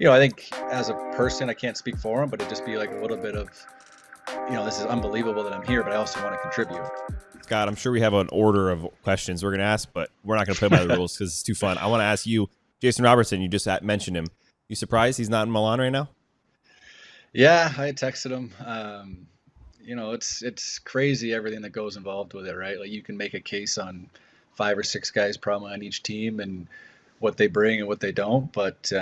I think as a person, I can't speak for him, but it'd just be like a little bit of, this is unbelievable that I'm here, but I also want to contribute. Scott, I'm sure we have an order of questions we're going to ask, but we're not going to play by the rules because it's too fun. I want to ask you, Jason Robertson, you just mentioned him. You surprised he's not in Milan right now? Yeah, I texted him. It's crazy everything that goes involved with it, right? Like you can make a case on 5 or 6 guys probably on each team and what they bring and what they don't, but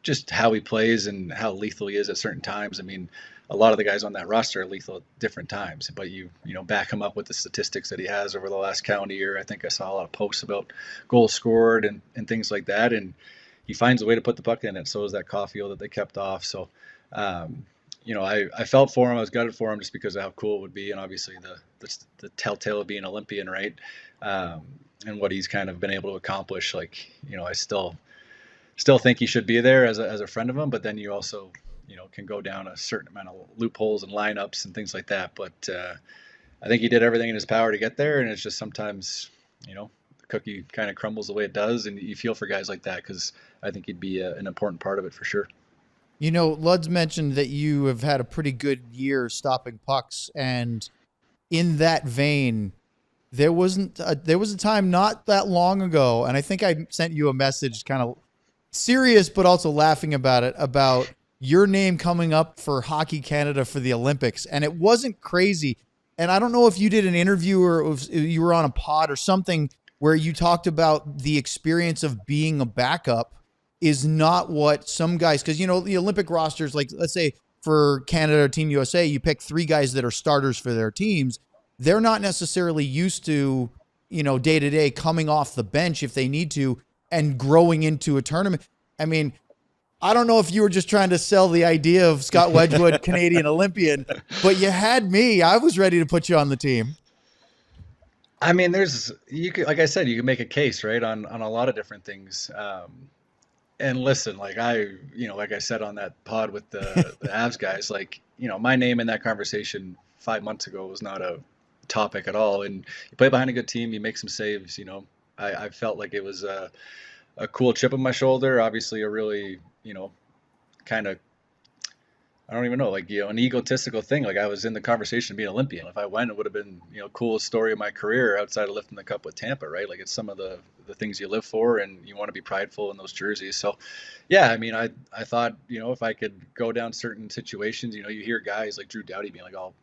just how he plays and how lethal he is at certain times. I mean, a lot of the guys on that roster are lethal at different times, but you back him up with the statistics that he has over the last calendar year. I think I saw a lot of posts about goals scored and things like that, and he finds a way to put the puck in it. So is that Caulfield that they kept off. So, I felt for him. I was gutted for him just because of how cool it would be, and obviously the telltale of being an Olympian, right? And what he's kind of been able to accomplish. Like, I still think he should be there as a friend of him, but then you also can go down a certain amount of loopholes and lineups and things like that. But I think he did everything in his power to get there, and it's just sometimes the cookie kind of crumbles the way it does, and you feel for guys like that because I think he'd be an important part of it for sure. Lud's mentioned that you have had a pretty good year stopping pucks, and in that vein, there was a time not that long ago, and I think I sent you a message kind of serious but also laughing about it, about your name coming up for Hockey Canada for the Olympics, and it wasn't crazy. And I don't know if you did an interview or if you were on a pod or something where you talked about the experience of being a backup is not what some guys, because, the Olympic rosters, like let's say for Canada or Team USA, you pick 3 guys that are starters for their teams. They're not necessarily used to, day to day coming off the bench if they need to and growing into a tournament. I mean, I don't know if you were just trying to sell the idea of Scott Wedgewood, Canadian Olympian, but you had me. I was ready to put you on the team. I mean, like I said, you can make a case, right, on a lot of different things. And listen, like like I said on that pod with the Avs guys, like, my name in that conversation 5 months ago was not a topic at all. And you play behind a good team, you make some saves, I felt like it was a cool chip on my shoulder. Obviously a really, kind of, I don't even know, like, an egotistical thing. Like I was in the conversation of being Olympian. If I went, it would have been, coolest story of my career outside of lifting the cup with Tampa, right? Like it's some of the things you live for and you want to be prideful in those jerseys. So yeah, I mean, I thought, if I could go down certain situations, you hear guys like Drew Doughty being like, I'll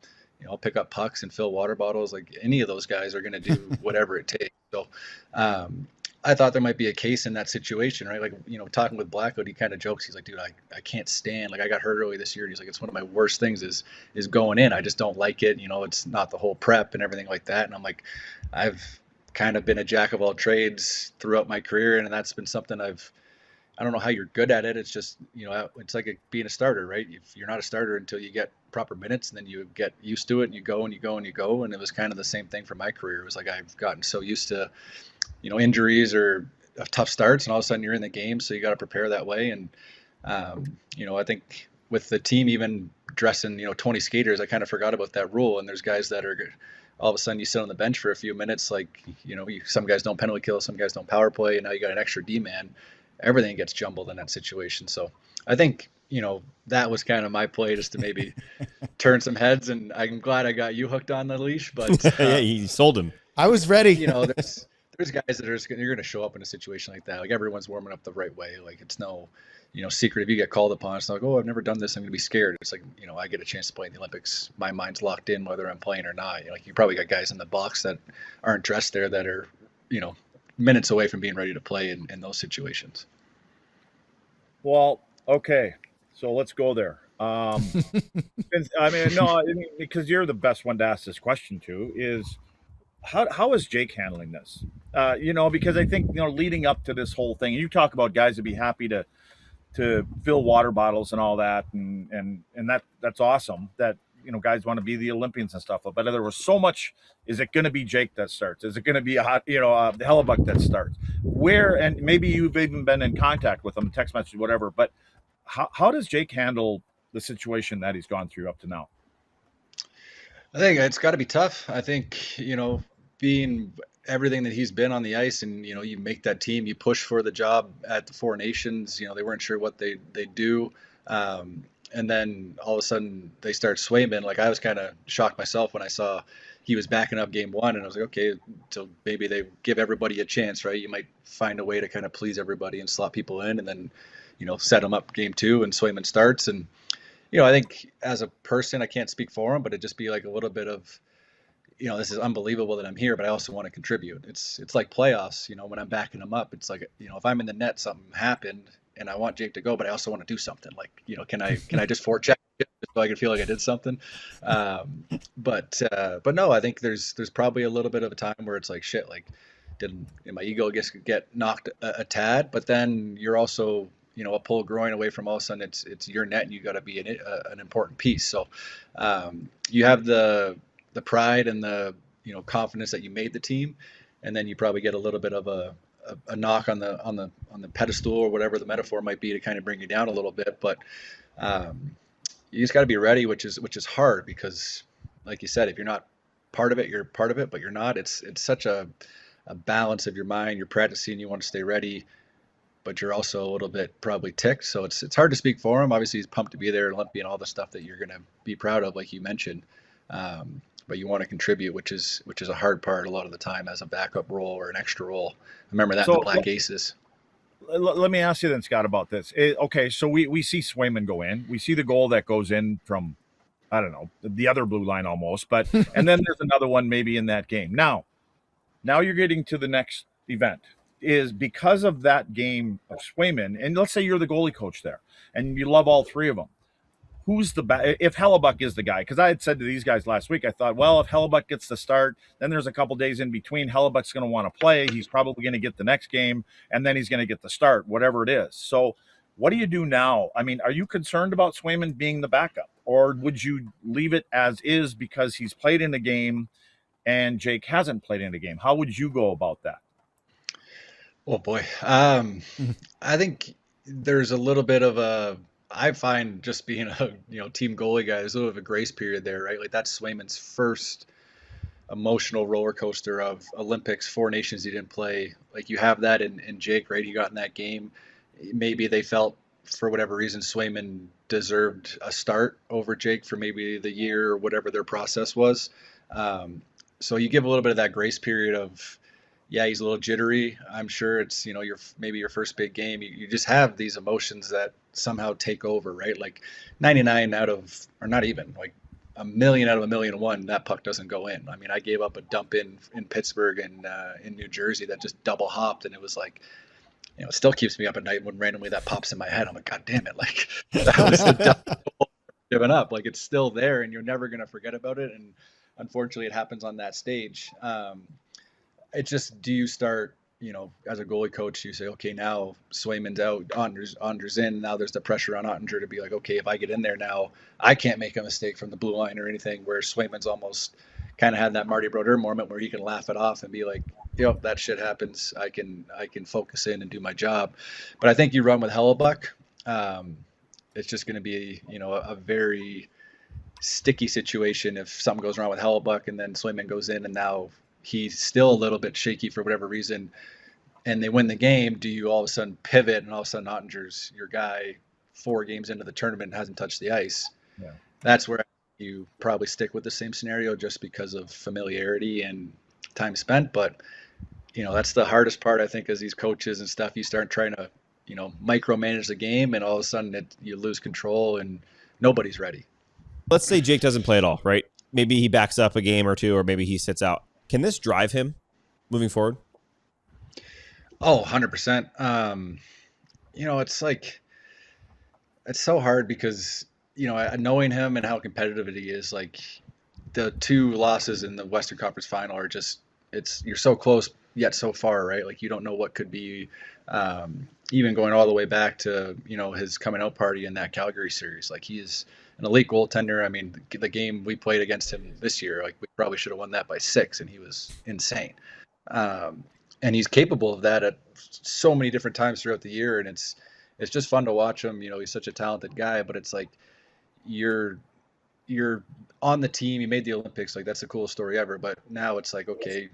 pick up pucks and fill water bottles. Like any of those guys are going to do whatever it takes. So, I thought there might be a case in that situation, right? Like, talking with Blackwood, he kind of jokes. He's like, dude, I can't stand, like I got hurt early this year. And he's like, it's one of my worst things is going in. I just don't like it. It's not the whole prep and everything like that. And I'm like, I've kind of been a jack of all trades throughout my career. And that's been something I don't know how you're good at it. It's just, it's like being a starter, right? If you're not a starter until you get proper minutes, and then you get used to it and you go and you go and you go. And it was kind of the same thing for my career. It was like, I've gotten so used to, injuries or tough starts, and all of a sudden you're in the game. So you got to prepare that way. And, I think with the team even dressing, 20 skaters, I kind of forgot about that rule. And there's guys that are all of a sudden you sit on the bench for a few minutes. Like, some guys don't penalty kill, some guys don't power play. And now you got an extra D-man. Everything gets jumbled in that situation. So I think, that was kind of my play, just to maybe turn some heads. And I'm glad I got you hooked on the leash, but yeah, you sold him. I was ready. There's guys that you're going to show up in a situation like that. Like everyone's warming up the right way. Like it's no, secret. If you get called upon, it's not like, oh, I've never done this, I'm going to be scared. It's like, I get a chance to play in the Olympics. My mind's locked in whether I'm playing or not. Like you probably got guys in the box that aren't dressed there that are, minutes away from being ready to play in those situations. Well, okay. So let's go there. Because you're the best one to ask this question to is how is Jake handling this? Because I think, leading up to this whole thing, you talk about guys would be happy to fill water bottles and all that. And that's awesome that, guys want to be the Olympians and stuff. But there was so much, is it going to be Jake that starts? Is it going to be the Hellebuck that starts? Where, and maybe you've even been in contact with him, text message, whatever, but how does Jake handle the situation that he's gone through up to now? I think it's got to be tough. I think, being everything that he's been on the ice, and you make that team, you push for the job at the Four Nations. They weren't sure what they do, and then all of a sudden they start Swayman. Like, I was kind of shocked myself when I saw he was backing up game one, and I was like, okay, so maybe they give everybody a chance, right? You might find a way to kind of please everybody and slot people in, and then set them up game two, and Swayman starts. And I think as a person, I can't speak for him, but it'd just be like a little bit of, this is unbelievable that I'm here, but I also want to contribute. It's like playoffs, when I'm backing them up. It's like, if I'm in the net, something happened and I want Jake to go, but I also want to do something. Like, can I just forecheck it so I can feel like I did something? But no, I think there's probably a little bit of a time where it's like, shit, like, did my ego get knocked a tad? But then you're also, a pull groin away from all of a sudden it's your net, and you got to be an important piece. So you have the pride and the confidence that you made the team, and then you probably get a little bit of a knock on the pedestal, or whatever the metaphor might be, to kind of bring you down a little bit. But you just got to be ready, which is hard, because like you said, if you're not part of it, you're part of it, but you're not. It's such a balance of your mind. You're practicing, you want to stay ready, but you're also a little bit probably ticked. So it's hard to speak for him. Obviously he's pumped to be there, Olympia, and all the stuff that you're going to be proud of, like you mentioned. But you want to contribute, which is a hard part a lot of the time as a backup role or an extra role. I remember that in the Black Aces. Let me ask you then, Scott, about this. Okay, so we see Swayman go in. We see the goal that goes in from, I don't know, the other blue line almost. But and then there's another one maybe in that game. Now you're getting to the next event. Is because of that game of Swayman, and let's say you're the goalie coach there, and you love all three of them. Who's if Hellebuyck is the guy? Because I had said to these guys last week, I thought, well, if Hellebuyck gets the start, then there's a couple days in between. Hellebuyck's going to want to play. He's probably going to get the next game, and then he's going to get the start, whatever it is. So what do you do now? I mean, are you concerned about Swayman being the backup, or would you leave it as is because he's played in a game and Jake hasn't played in a game? How would you go about that? Oh boy. I think there's a little bit of I find just being a team goalie guy, there's a little bit of a grace period there, right? Like, that's Swayman's first emotional roller coaster of Olympics, Four Nations he didn't play. Like, you have that in Jake, right? He got in that game. Maybe they felt, for whatever reason, Swayman deserved a start over Jake for maybe the year or whatever their process was. So you give a little bit of that grace period of, yeah, he's a little jittery. I'm sure it's, maybe your first big game. You just have these emotions that somehow take over, right? Like 99 out of, or not even, like a million out of 1,000,001, that puck doesn't go in. I mean, I gave up a dump in Pittsburgh and in New Jersey that just double hopped, and it was like, it still keeps me up at night when randomly that pops in my head. I'm like, God damn it. Like, that was the double given up. Like, it's still there, and you're never going to forget about it. And unfortunately it happens on that stage. It's just, do you start, as a goalie coach, you say, okay, now Swayman's out, Ottinger's in. Now there's the pressure on Ottinger to be like, okay, if I get in there now, I can't make a mistake from the blue line or anything, where Swayman's almost kind of had that Marty Brodeur moment where he can laugh it off and be like, that shit happens. I can focus in and do my job. But I think you run with Hellebuyck. It's just going to be, a very sticky situation if something goes wrong with Hellebuyck and then Swayman goes in and now he's still a little bit shaky for whatever reason, and they win the game. Do you all of a sudden pivot, and all of a sudden Ottinger's your guy 4 games into the tournament and hasn't touched the ice? Yeah. That's where you probably stick with the same scenario, just because of familiarity and time spent. But, that's the hardest part, I think, as these coaches and stuff. You start trying to, micromanage the game, and all of a sudden you lose control and nobody's ready. Let's say Jake doesn't play at all, right? Maybe he backs up a game or two, or maybe he sits out. Can this drive him moving forward? Oh, 100%. It's like, it's so hard because, knowing him and how competitive he is, like the 2 losses in the Western Conference Final are just, you're so close yet so far, right? Like, you don't know what could be, even going all the way back to, his coming out party in that Calgary series. Like, he is an elite goaltender. I mean, the game we played against him this year, like, we probably should have won that by 6, and he was insane. And he's capable of that at so many different times throughout the year, and it's just fun to watch him. He's such a talented guy, but it's like you're on the team. You made the Olympics, like, that's the coolest story ever. But now it's like, okay,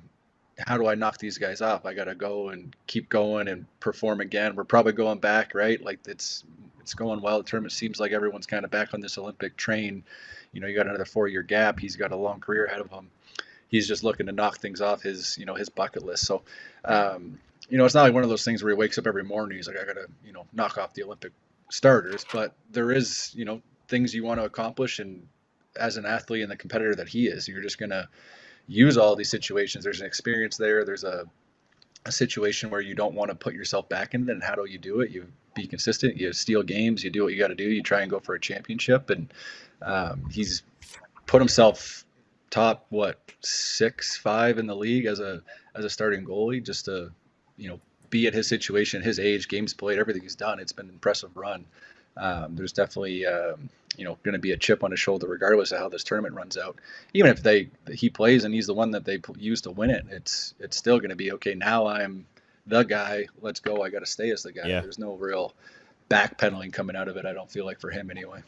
how do I knock these guys off? I got to go and keep going and perform again. We're probably going back, right? Like it's going well. The tournament seems like everyone's kind of back on this Olympic train. You know, you got another 4-year gap. He's got a long career ahead of him. He's just looking to knock things off his, his bucket list. So, it's not like one of those things where he wakes up every morning. He's like, I got to, knock off the Olympic starters. But there is, things you want to accomplish. And as an athlete and the competitor that he is, you're just going to use all these situations. There's an experience there. There's a situation where you don't want to put yourself back in it. And how do you do it? You be consistent. You steal games. You do what you got to do. You try and go for a championship. And he's put himself top 6-5 in the league as a starting goalie, just to be at his situation, his age, games played, everything he's done. It's been an impressive run. There's definitely going to be a chip on his shoulder regardless of how this tournament runs out. Even if he plays and he's the one that they use to win it, it's still going to be okay. Now I'm the guy. Let's go. I got to stay as the guy. Yeah. There's no real backpedaling coming out of it. I don't feel like, for him anyway.